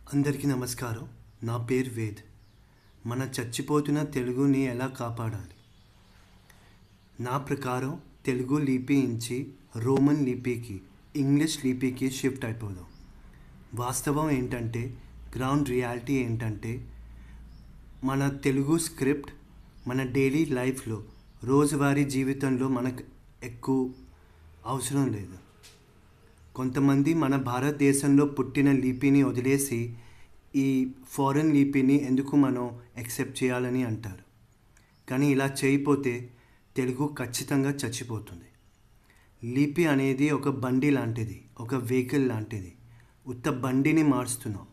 అందరికీ నమస్కారం. నా పేరు వేద్. మన చచ్చిపోతున్న తెలుగుని ఎలా కాపాడాలి? నా ప్రకారం తెలుగు లిపి నుంచి రోమన్ లిపికి, ఇంగ్లీష్ లిపికి షిఫ్ట్ అయిపోదాం. వాస్తవం ఏంటంటే, గ్రౌండ్ రియాలిటీ ఏంటంటే, మన తెలుగు స్క్రిప్ట్ మన డైలీ లైఫ్లో, రోజువారీ జీవితంలో మనకు ఎక్కువ అవసరం లేదు. కొంతమంది మన భారతదేశంలో పుట్టిన లిపిని వదిలేసి ఈ ఫారెన్ లిపిని ఎందుకు మనం యాక్సెప్ట్ చేయాలని అంటారు. కానీ ఇలా చేయకపోతే తెలుగు ఖచ్చితంగా చచ్చిపోతుంది. లిపి అనేది ఒక బండి లాంటిది, ఒక వెహికల్ లాంటిది. ఉత్త బండిని మారుస్తున్నాం,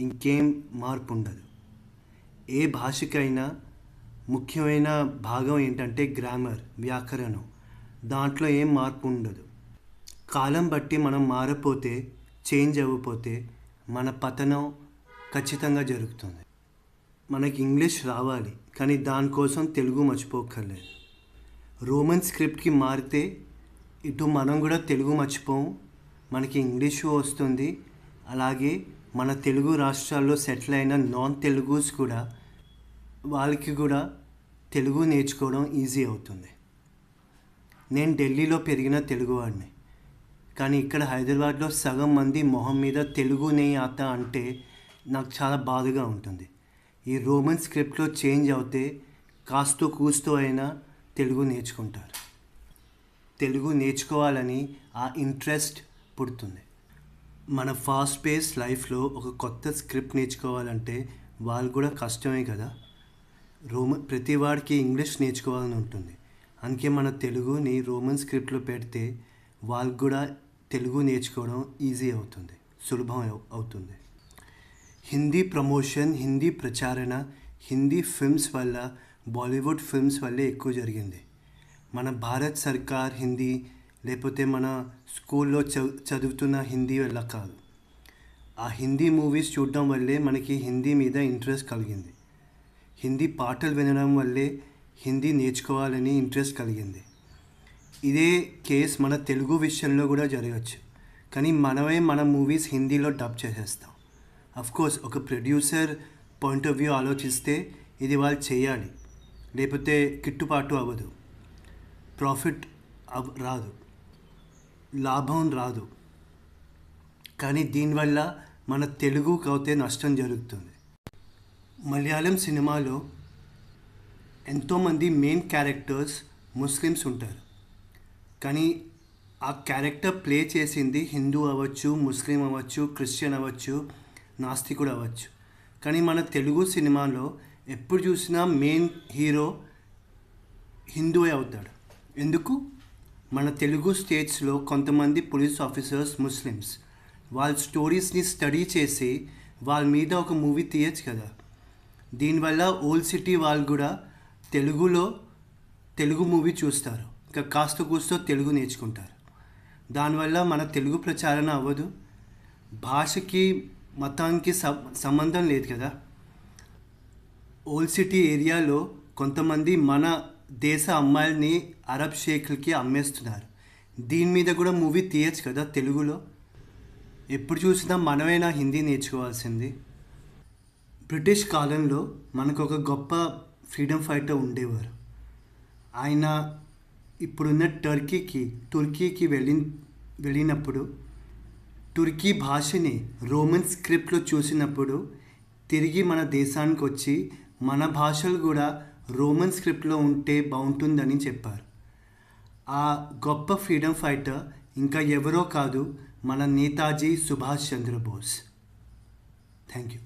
ఇంకేం మార్పు ఉండదు. ఏ భాషకైనా ముఖ్యమైన భాగం ఏంటంటే గ్రామర్, వ్యాకరణం. దాంట్లో ఏం మార్పు ఉండదు. కాలం బట్టి మనం మారపోతే, చేంజ్ అవ్వకపోతే మన పతనం ఖచ్చితంగా జరుగుతుంది. మనకి ఇంగ్లీష్ రావాలి, కానీ దానికోసం తెలుగు మర్చిపోక్కర్లేదు. రోమన్ స్క్రిప్ట్కి మారితే ఇటు మనం కూడా తెలుగు మర్చిపోము, మనకి ఇంగ్లీషు వస్తుంది. అలాగే మన తెలుగు రాష్ట్రాల్లో సెటిల్ అయిన నాన్ తెలుగుస్ కూడా, వాళ్ళకి కూడా తెలుగు నేర్చుకోవడం ఈజీ అవుతుంది. నేను ఢిల్లీలో పెరిగిన తెలుగువాడిని, కానీ ఇక్కడ హైదరాబాద్లో సగం మంది మొహం మీద తెలుగు నెయ్యి ఆత అంటే నాకు చాలా బాధగా ఉంటుంది. ఈ రోమన్ స్క్రిప్ట్లో చేంజ్ అవుతే కాస్తో కూస్తో అయినా తెలుగు నేర్చుకుంటారు. తెలుగు నేర్చుకోవాలని ఆ ఇంట్రెస్ట్ పుడుతుంది. మన ఫాస్ట్ పేస్ లైఫ్లో ఒక కొత్త స్క్రిప్ట్ నేర్చుకోవాలంటే వాళ్ళు కూడా కష్టమే కదా. ప్రతి వాడికి ఇంగ్లీష్ నేర్చుకోవాలని ఉంటుంది. అందుకే మన తెలుగుని రోమన్ స్క్రిప్ట్లో పెడితే వాళ్ళకు కూడా తెలుగు నేర్చుకోవడం ఈజీ అవుతుంది, సులభం అవుతుంది. హిందీ ప్రమోషన్, హిందీ ప్రచారణ, హిందీ ఫిల్మ్స్ వల్ల, బాలీవుడ్ ఫిల్మ్స్ వల్లే ఎక్కువ జరిగింది. మన భారత్ సర్కార్ హిందీ, లేకపోతే మన స్కూల్లో చదువుతున్న హిందీ వల్ల కాదు. ఆ హిందీ మూవీస్ చూడడం వల్లే మనకి హిందీ మీద ఇంట్రెస్ట్ కలిగింది. హిందీ పాటలు వినడం వల్లే హిందీ నేర్చుకోవాలని ఇంట్రెస్ట్ కలిగింది. ఇదే కేస్ మన తెలుగు విషయంలో కూడా జరగచ్చు. కానీ మనమే మన మూవీస్ హిందీలో డబ్ చేసేస్తాం. అఫ్కోర్స్ ఒక ప్రొడ్యూసర్ పాయింట్ ఆఫ్ వ్యూ ఆలోచిస్తే ఇది వాళ్ళు చేయాలి, లేకపోతే గిట్టుబాటు అవ్వదు, ప్రాఫిట్ రాదు, లాభం రాదు. కానీ దీనివల్ల మన తెలుగుకి అయితే నష్టం జరుగుతుంది. మలయాళం సినిమాలో ఎంతోమంది మెయిన్ క్యారెక్టర్స్ ముస్లిమ్స్ ఉంటారు, కానీ ఆ క్యారెక్టర్ ప్లే చేసింది హిందూ అవ్వచ్చు, ముస్లిం అవ్వచ్చు, క్రిస్టియన్ అవ్వచ్చు, నాస్తికుడు అవ్వచ్చు. కానీ మన తెలుగు సినిమాలో ఎప్పుడు చూసినా మెయిన్ హీరో హిందూవే అవుతాడు. ఎందుకు? మన తెలుగు స్టేట్స్లో కొంతమంది పోలీస్ ఆఫీసర్స్ ముస్లిమ్స్. వాళ్ళ స్టోరీస్ని స్టడీ చేసి వాళ్ళ మీద ఒక మూవీ తీయచ్చు కదా. దీనివల్ల ఓల్డ్ సిటీ వాళ్ళు కూడా తెలుగు మూవీ చూస్తారు, ఇంకా కాస్త కూస్తో తెలుగు నేర్చుకుంటారు. దానివల్ల మన తెలుగు ప్రచారణ అవ్వదు. భాషకి, మతానికి సంబంధం లేదు కదా. ఓల్డ్ సిటీ ఏరియాలో కొంతమంది మన దేశ అమ్మాయిల్ని అరబ్ షేక్లకి అమ్మేస్తున్నారు. దీని మీద కూడా మూవీ తీయచ్చు కదా తెలుగులో. ఎప్పుడు చూసినా మనమైనా హిందీ నేర్చుకోవాల్సింది. బ్రిటిష్ కాలంలో మనకు ఒక గొప్ప ఫ్రీడమ్ ఫైటర్ ఉండేవారు. ఆయన ఇప్పుడున్న తుర్కీకి వెళ్ళినప్పుడు తుర్కీ భాషని రోమన్ స్క్రిప్ట్లో చూసినప్పుడు తిరిగి మన దేశానికి వచ్చి మన భాషలు కూడా రోమన్ స్క్రిప్ట్లో ఉంటే బాగుంటుందని చెప్పారు. ఆ గొప్ప ఫ్రీడమ్ ఫైటర్ ఇంకా ఎవరో కాదు, మన నేతాజీ సుభాష్ చంద్రబోస్. Thank you.